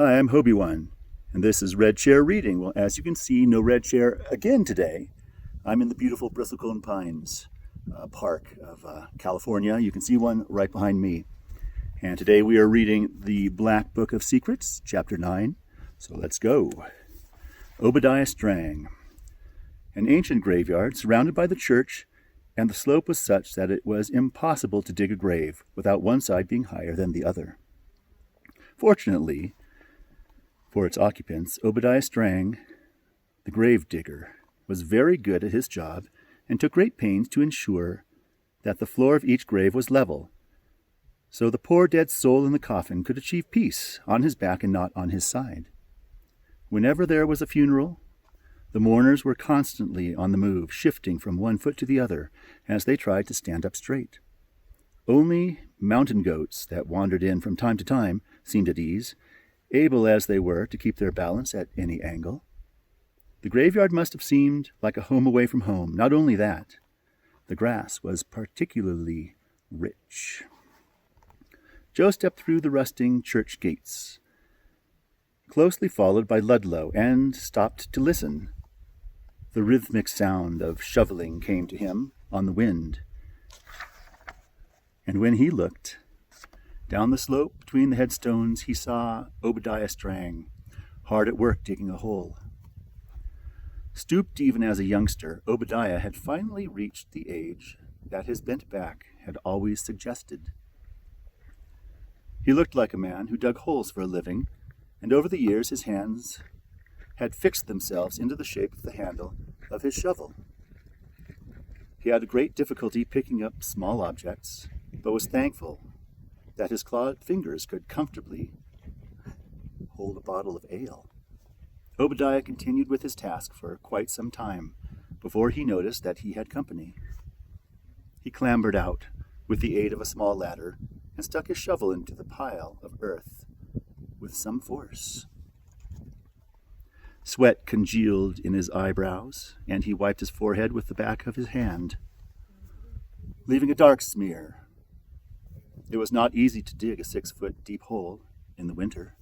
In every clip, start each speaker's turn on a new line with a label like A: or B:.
A: Hi, I'm Hobie1, and this is Red Chair Reading. Well, as you can see, no red chair again today. I'm in the beautiful Bristlecone Pines Park of California. You can see one right behind me. And today we are reading the Black Book of Secrets, Chapter 9. So let's go. Obadiah Strang. An ancient graveyard surrounded by the church, and the slope was such that it was impossible to dig a grave without one side being higher than the other. Fortunately, for its occupants, Obadiah Strang, the gravedigger, was very good at his job and took great pains to ensure that the floor of each grave was level, so the poor dead soul in the coffin could achieve peace on his back and not on his side. Whenever there was a funeral, the mourners were constantly on the move, shifting from one foot to the other as they tried to stand up straight. Only mountain goats that wandered in from time to time seemed at ease, able as they were to keep their balance at any angle. The graveyard must have seemed like a home away from home. Not only that, the grass was particularly rich. Joe stepped through the rusting church gates, closely followed by Ludlow, and stopped to listen. The rhythmic sound of shoveling came to him on the wind, and when he looked down the slope between the headstones, he saw Obadiah Strang, hard at work digging a hole. Stooped even as a youngster, Obadiah had finally reached the age that his bent back had always suggested. He looked like a man who dug holes for a living, and over the years his hands had fixed themselves into the shape of the handle of his shovel. He had great difficulty picking up small objects, but was thankful that his clawed fingers could comfortably hold a bottle of ale. Obadiah continued with his task for quite some time before he noticed that he had company. He clambered out with the aid of a small ladder and stuck his shovel into the pile of earth with some force. Sweat congealed in his eyebrows, and he wiped his forehead with the back of his hand, leaving a dark smear. It was not easy to dig a 6-foot deep hole in the winter.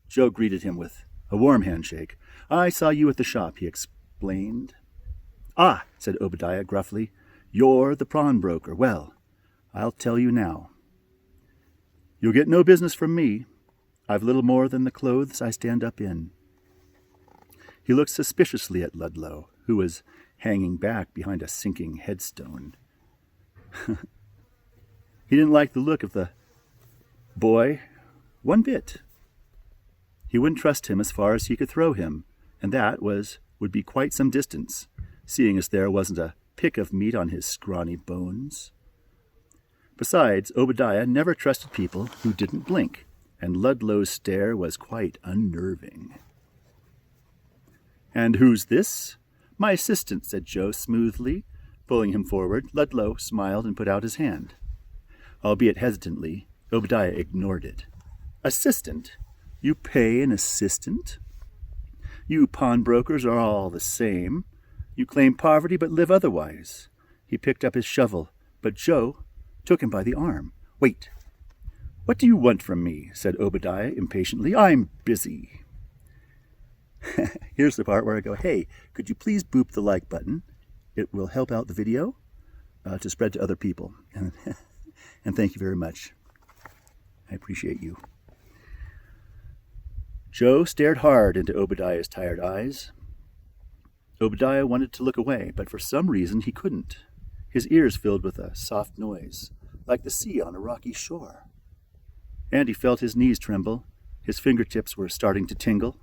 A: Joe greeted him with a warm handshake. "I saw you at the shop," he explained. "Ah," said Obadiah gruffly, "you're the pawnbroker. Well, I'll tell you now. You'll get no business from me. I've little more than the clothes I stand up in." He looked suspiciously at Ludlow, who was hanging back behind a sinking headstone. He didn't like the look of the boy one bit. He wouldn't trust him as far as he could throw him, and that would be quite some distance, seeing as there wasn't a pick of meat on his scrawny bones. Besides, Obadiah never trusted people who didn't blink, and Ludlow's stare was quite unnerving. "And who's this?" "My assistant," said Joe smoothly, pulling him forward. Ludlow smiled and put out his hand. Albeit hesitantly, Obadiah ignored it. "Assistant? You pay an assistant? You pawnbrokers are all the same. You claim poverty but live otherwise." He picked up his shovel, but Joe took him by the arm. "Wait. What do you want from me?" said Obadiah impatiently. "I'm busy." Here's the part where I go, "Hey, could you please boop the like button? It will help out the video to spread to other people." And thank you very much. I appreciate you. Joe stared hard into Obadiah's tired eyes. Obadiah wanted to look away, but for some reason he couldn't. His ears filled with a soft noise, like the sea on a rocky shore. And he felt his knees tremble. His fingertips were starting to tingle.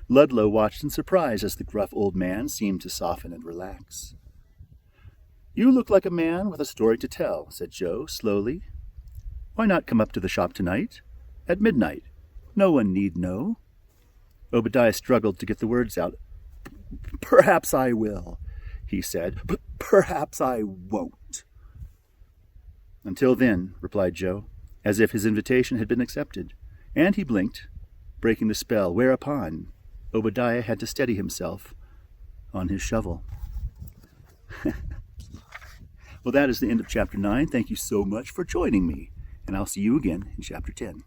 A: Ludlow watched in surprise as the gruff old man seemed to soften and relax. "You look like a man with a story to tell," said Joe slowly. "Why not come up to the shop tonight? At midnight. No one need know." Obadiah struggled to get the words out. "Perhaps I will," he said. "But perhaps I won't." "Until then," replied Joe, as if his invitation had been accepted, and he blinked, breaking the spell, whereupon Obadiah had to steady himself on his shovel. Well, that is the end of Chapter 9. Thank you so much for joining me, and I'll see you again in Chapter 10.